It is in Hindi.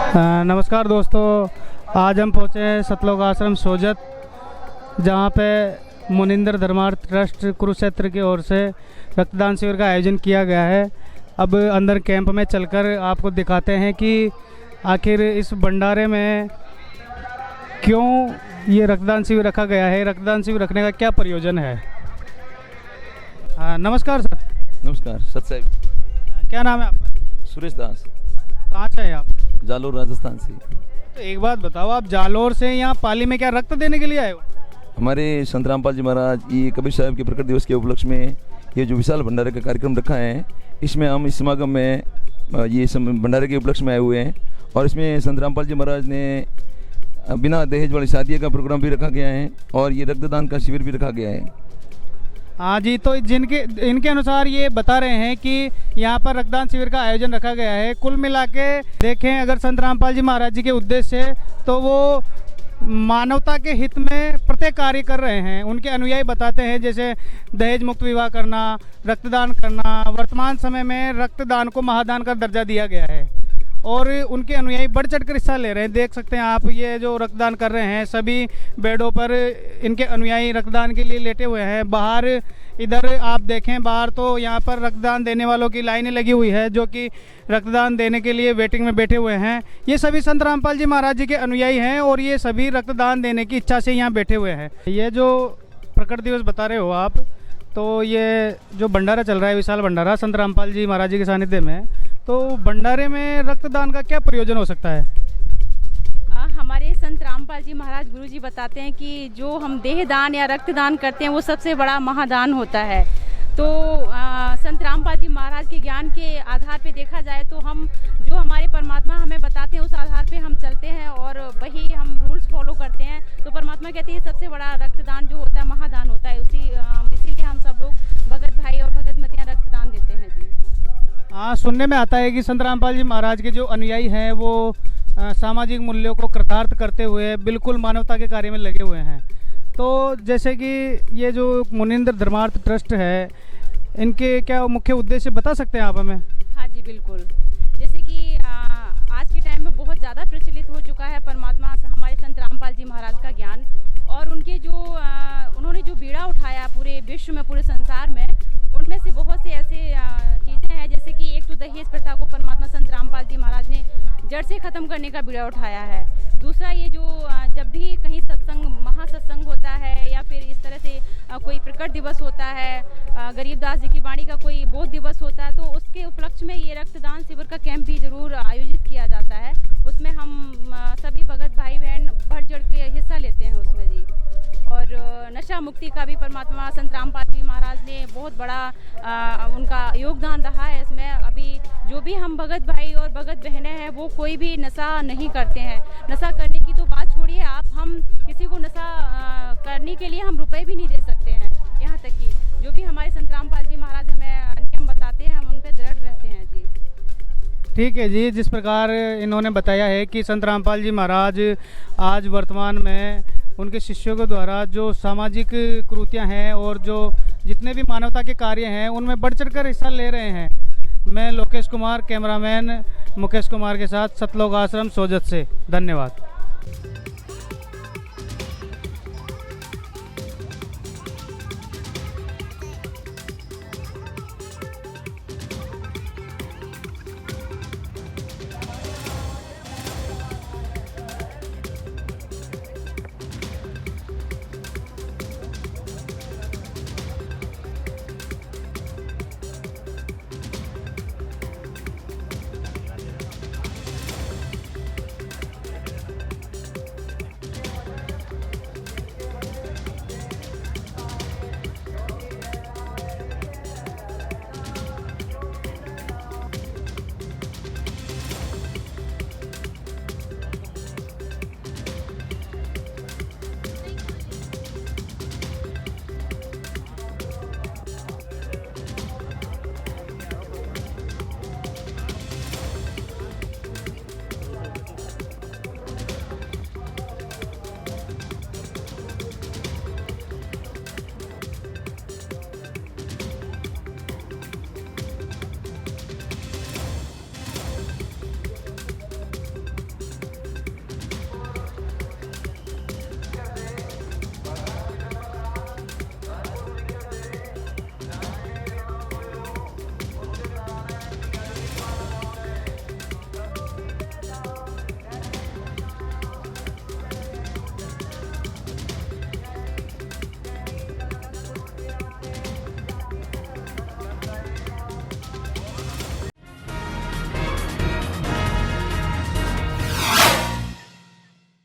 नमस्कार दोस्तों, आज हम पहुँचे हैं सतलोक आश्रम सोजत, जहाँ पे मुनिंदर धर्मार्थ ट्रस्ट कुरुक्षेत्र की ओर से रक्तदान शिविर का आयोजन किया गया है। अब अंदर कैंप में चलकर आपको दिखाते हैं कि आखिर इस भंडारे में क्यों ये रक्तदान शिविर रखा गया है, रक्तदान शिविर रखने का क्या प्रयोजन है। नमस्कार सर। नमस्कार सत साहब। क्या नाम है आपका? सुरेश दास। कहाँ से हैं आप? जालोर राजस्थान से। तो एक बात बताओ, आप जालोर से यहाँ पाली में क्या रक्त देने के लिए आए हो? हमारे संत रामपाल जी महाराज ये कबीर साहब के प्रकट दिवस के उपलक्ष्य में ये जो विशाल भंडारे का कार्यक्रम रखा है, इसमें हम इस समागम में ये भंडारे के उपलक्ष्य में आए हुए हैं। और इसमें संत रामपाल जी महाराज ने बिना दहेज वाली शादी का प्रोग्राम भी रखा गया है और ये रक्तदान का शिविर भी रखा गया है। हाँ जी, तो इनके अनुसार ये बता रहे हैं कि यहाँ पर रक्तदान शिविर का आयोजन रखा गया है। कुल मिला के देखें अगर संत रामपाल जी महाराज जी के उद्देश्य से, तो वो मानवता के हित में प्रत्येक कार्य कर रहे हैं। उनके अनुयायी बताते हैं जैसे दहेज मुक्त विवाह करना, रक्तदान करना। वर्तमान समय में रक्तदान को महादान का दर्जा दिया गया है और उनके अनुयायी बढ़ चढ़कर हिस्सा ले रहे हैं। देख सकते हैं आप, ये जो रक्तदान कर रहे हैं, सभी बेडों पर इनके अनुयायी रक्तदान के लिए लेटे हुए हैं। बाहर इधर आप देखें, बाहर तो यहाँ पर रक्तदान देने वालों की लाइनें लगी हुई है, जो कि रक्तदान देने के लिए वेटिंग में बैठे हुए हैं। ये सभी संत रामपाल जी महाराज जी के अनुयायी हैं और ये सभी रक्तदान देने की इच्छा से यहाँ बैठे हुए हैं। ये जो प्रकट दिवस बता रहे हो आप, तो ये जो भंडारा चल रहा है, विशाल भंडारा संत रामपाल जी महाराज जी के सानिध्य में, तो भंडारे में रक्तदान का क्या प्रयोजन हो सकता है? हमारे संत रामपाल जी महाराज गुरु जी बताते हैं कि जो हम देह दान या रक्तदान करते हैं वो सबसे बड़ा महादान होता है। तो संत रामपाल जी महाराज के ज्ञान के आधार पे देखा जाए तो हम जो हमारे परमात्मा हमें बताते हैं उस आधार पे हम चलते हैं और वही हम रूल्स फॉलो करते हैं। तो परमात्मा कहते हैं सबसे बड़ा रक्तदान जो होता है महादान होता है। इसीलिए हम सब लोग भगत भाई और भगत मतियाँ रक्तदान देते हैं जी। हाँ, सुनने में आता है कि संत रामपाल जी महाराज के जो अनुयायी हैं वो सामाजिक मूल्यों को कृतार्थ करते हुए बिल्कुल मानवता के कार्य में लगे हुए हैं। तो जैसे कि ये जो मुनिंदर धर्मार्थ ट्रस्ट है, इनके क्या मुख्य उद्देश्य बता सकते हैं आप हमें? हाँ जी बिल्कुल। जैसे कि आज के टाइम में बहुत ज़्यादा प्रचलित हो चुका है परमात्मा हमारे संत रामपाल जी महाराज का ज्ञान, और उनके जो उन्होंने जो बीड़ा उठाया पूरे विश्व में, पूरे संसार में, उनमें से बहुत से ऐसे चीज़ें हैं। जैसे कि एक तो दहेज प्रथा को परमात्मा संत रामपाल जी महाराज ने जड़ से ख़त्म करने का बीड़ा उठाया है। दूसरा ये जो जब भी कहीं सत्संग, महासत्संग होता है या फिर इस तरह से कोई प्रकट दिवस होता है, गरीबदास जी की वाणी का कोई बोध दिवस होता है, तो उसके उपलक्ष्य में ये रक्तदान शिविर का कैंप भी जरूर आयोजित किया जाता है। उसमें हम सभी भगत भाई बहन बढ़ चढ़ के हिस्सा लेते हैं उसमें जी। और नशा मुक्ति का भी परमात्मा संत रामपाल जी महाराज ने बहुत बड़ा उनका योगदान रहा है इसमें। अभी जो भी हम भगत भाई और भगत बहनें हैं वो कोई भी नशा नहीं करते हैं। नशा करने की तो बात छोड़िए आप, हम किसी को नशा करने के लिए हम रुपए भी नहीं दे सकते हैं। यहाँ तक कि जो भी हमारे संत रामपाल जी महाराज हमें नियम बताते हैं हम उन पर दृढ़ रहते हैं जी। ठीक है जी, जिस प्रकार इन्होंने बताया है कि संत रामपाल जी महाराज आज वर्तमान में उनके शिष्यों के द्वारा जो सामाजिक कृतियाँ हैं और जो जितने भी मानवता के कार्य हैं उनमें बढ़ चढ़कर हिस्सा ले रहे हैं। मैं लोकेश कुमार, कैमरामैन मुकेश कुमार के साथ सतलोक आश्रम सोजत से। धन्यवाद।